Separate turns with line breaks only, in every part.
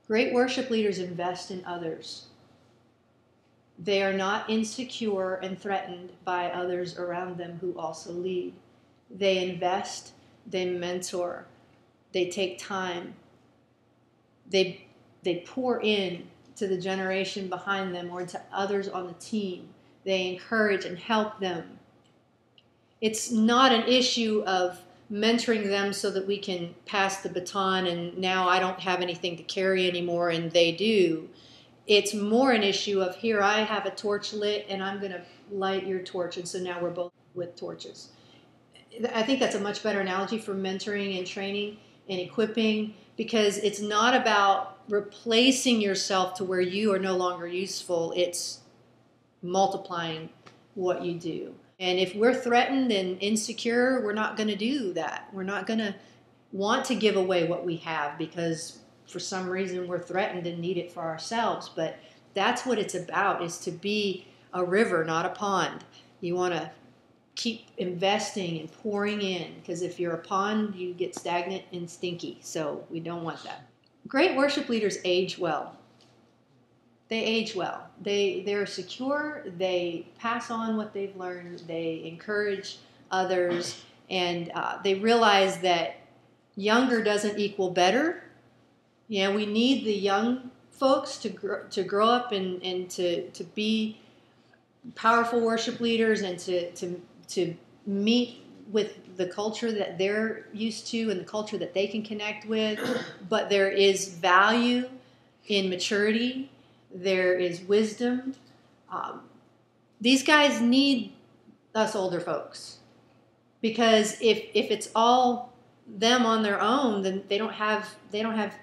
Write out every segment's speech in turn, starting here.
Great worship leaders invest in others. They are not insecure and threatened by others around them who also lead. They invest, they mentor, they take time, they pour in to the generation behind them or to others on the team. They encourage and help them. It's not an issue of mentoring them so that we can pass the baton and now I don't have anything to carry anymore and they do. It's more an issue of, here, I have a torch lit and I'm going to light your torch, and so now we're both with torches. I think that's a much better analogy for mentoring and training and equipping, because it's not about replacing yourself to where you are no longer useful. It's multiplying what you do. And if we're threatened and insecure, we're not going to do that. We're not going to want to give away what we have because for some reason we're threatened and need it for ourselves. But that's what it's about, is to be a river, not a pond. You want to keep investing and pouring in, because if you're a pond, you get stagnant and stinky. So we don't want that. Great worship leaders age well. They age well. They're secure. They pass on what they've learned. They encourage others, and they realize that younger doesn't equal better. You know, we need the young folks to grow up and to be powerful worship leaders and to meet with the culture that they're used to and the culture that they can connect with. But there is value in maturity. There is wisdom. These guys need us older folks, because if it's all them on their own, then they don't have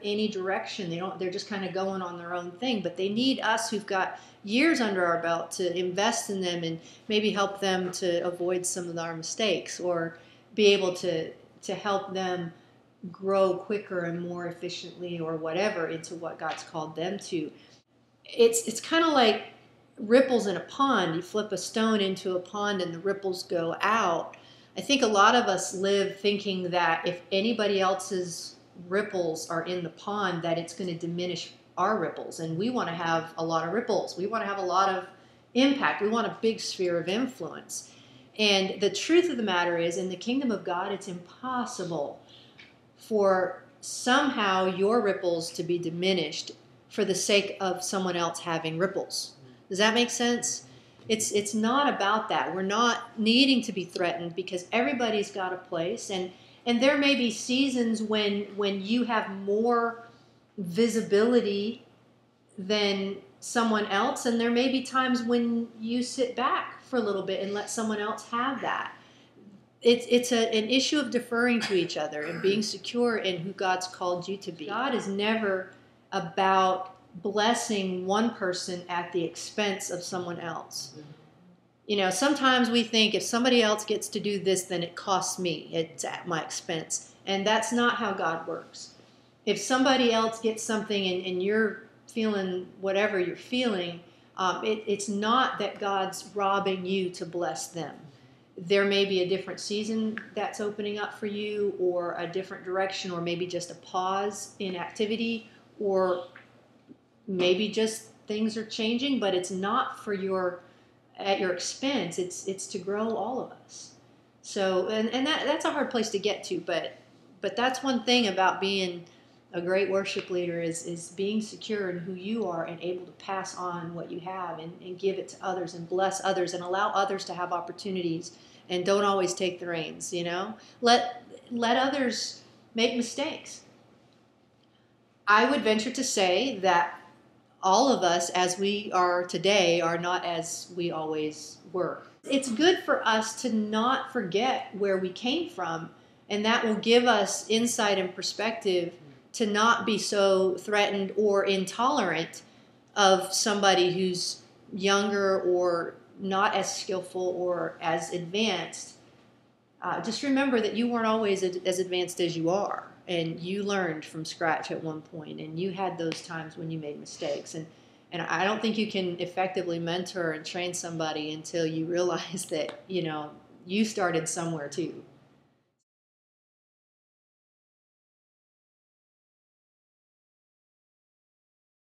any direction. They're just kind of going on their own thing. But they need us who've got years under our belt to invest in them and maybe help them to avoid some of our mistakes, or be able to help them grow quicker and more efficiently, or whatever, into what God's called them to. It's kind of like ripples in a pond. You flip a stone into a pond and the ripples go out. I think a lot of us live thinking that if anybody else's ripples are in the pond, that it's going to diminish our ripples. And we want to have a lot of ripples. We want to have a lot of impact. We want a big sphere of influence. And the truth of the matter is, in the kingdom of God, it's impossible for somehow your ripples to be diminished for the sake of someone else having ripples. Does that make sense? It's not about that. We're not needing to be threatened, because everybody's got a place. And there may be seasons when you have more visibility than someone else, and there may be times when you sit back for a little bit and let someone else have that. It's an issue of deferring to each other and being secure in who God's called you to be. God is never about blessing one person at the expense of someone else. You know, sometimes we think if somebody else gets to do this, then it costs me. It's at my expense. And that's not how God works. If somebody else gets something and you're feeling whatever you're feeling, it's not that God's robbing you to bless them. There may be a different season that's opening up for you, or a different direction, or maybe just a pause in activity, or maybe just things are changing, but it's not at your expense. It's to grow all of us. So, and that's a hard place to get to, but that's one thing about being a great worship leader is being secure in who you are and able to pass on what you have and give it to others and bless others and allow others to have opportunities, and don't always take the reins, you know? Let others make mistakes. I would venture to say that all of us, as we are today, are not as we always were. It's good for us to not forget where we came from, and that will give us insight and perspective to not be so threatened or intolerant of somebody who's younger or not as skillful or as advanced. Just remember that you weren't always as advanced as you are. And you learned from scratch at one point, and you had those times when you made mistakes. And I don't think you can effectively mentor and train somebody until you realize that, you know, you started somewhere too.